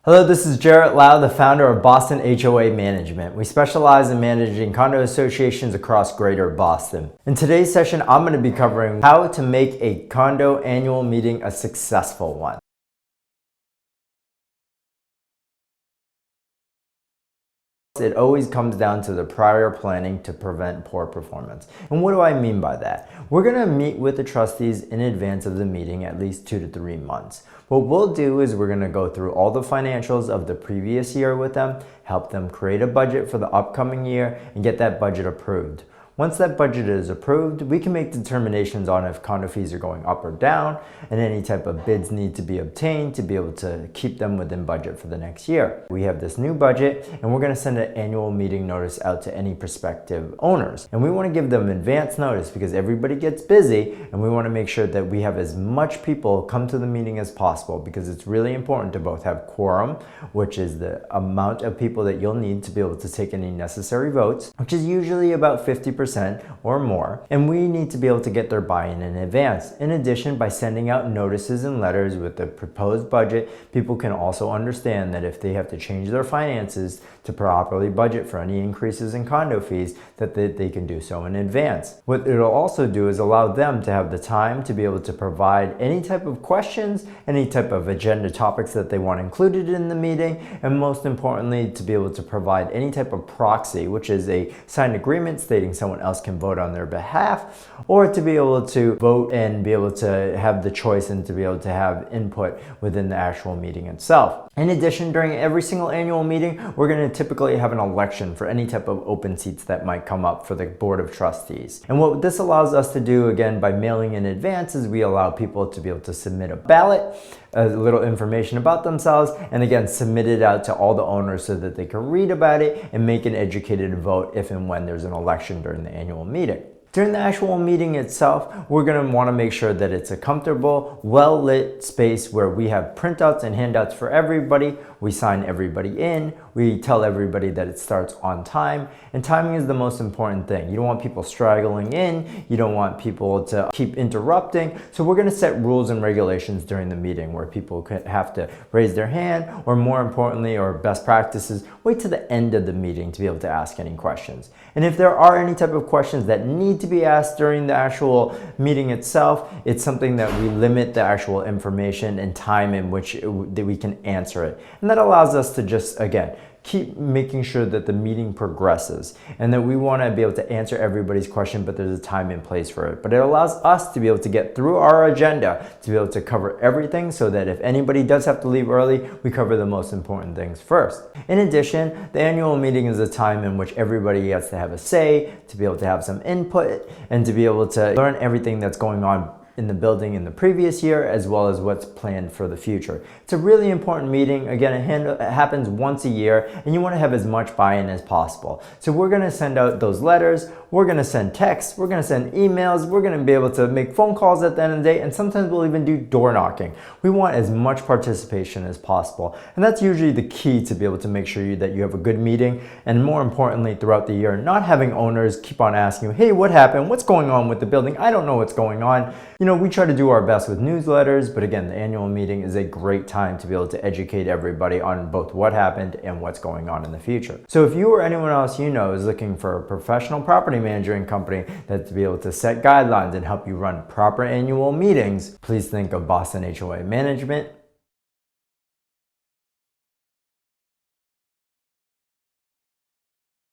Hello, this is Jarrett Lau, the founder of Boston HOA Management. We specialize in managing condo associations across Greater Boston. In today's session, I'm going to be covering how to make a condo annual meeting a successful one. It always comes down to the prior planning to prevent poor performance. And what do I mean by that? We're going to meet with the trustees in advance of the meeting at least 2 to 3 months. What we'll do is we're going to go through all the financials of the previous year with them, help them create a budget for the upcoming year, and get that budget approved. Once that budget is approved, we can make determinations on if condo fees are going up or down, and any type of bids need to be obtained to be able to keep them within budget for the next year. We have this new budget, and we're going to send an annual meeting notice out to any prospective owners. And we want to give them advance notice because everybody gets busy, and we want to make sure that we have as much people come to the meeting as possible, because it's really important to both have quorum, which is the amount of people that you'll need to be able to take any necessary votes, which is usually about 50% or more, and we need to be able to get their buy-in in advance. In addition, by sending out notices and letters with the proposed budget, people can also understand that if they have to change their finances to properly budget for any increases in condo fees, that they can do so in advance. What it'll also do is allow them to have the time to be able to provide any type of questions, any type of agenda topics that they want included in the meeting, and most importantly, to be able to provide any type of proxy, which is a signed agreement stating someone else can vote on their behalf, or to be able to vote and be able to have the choice and to be able to have input within the actual meeting itself. In addition, during every single annual meeting, we're going to typically have an election for any type of open seats that might come up for the Board of Trustees. And what this allows us to do, again, by mailing in advance, is we allow people to be able to submit a ballot, a little information about themselves, and again, submit it out to all the owners so that they can read about it and make an educated vote if and when there's an election during the annual meeting. During the actual meeting itself, we're going to want to make sure that it's a comfortable, well-lit space where we have printouts and handouts for everybody. We sign everybody in. We tell everybody that it starts on time. And timing is the most important thing. You don't want people straggling in. You don't want people to keep interrupting. So we're going to set rules and regulations during the meeting where people could have to raise their hand, or more importantly, or best practices, wait to the end of the meeting to be able to ask any questions. And if there are any type of questions that need to be asked during the actual meeting itself, it's something that we limit the actual information and time in which that we can answer it. And that allows us to just, again, keep making sure that the meeting progresses, and that we want to be able to answer everybody's question, but there's a time and place for it. But it allows us to be able to get through our agenda, to be able to cover everything, so that if anybody does have to leave early, we cover the most important things first. In addition, the annual meeting is a time in which everybody gets to have a say, to be able to have some input, and to be able to learn everything that's going on in the building in the previous year, as well as what's planned for the future. It's a really important meeting. Again, it happens once a year, and you want to have as much buy-in as possible. So we're going to send out those letters, we're going to send texts, we're going to send emails, we're going to be able to make phone calls at the end of the day, and sometimes we'll even do door knocking. We want as much participation as possible, and that's usually the key to be able to make sure that you have a good meeting, and more importantly, throughout the year, not having owners keep on asking you, hey, what happened? What's going on with the building? I don't know what's going on. We try to do our best with newsletters, but again, the annual meeting is a great time to be able to educate everybody on both what happened and what's going on in the future. So if you or anyone else you know is looking for a professional property management company that to be able to set guidelines and help you run proper annual meetings, please think of Boston HOA Management.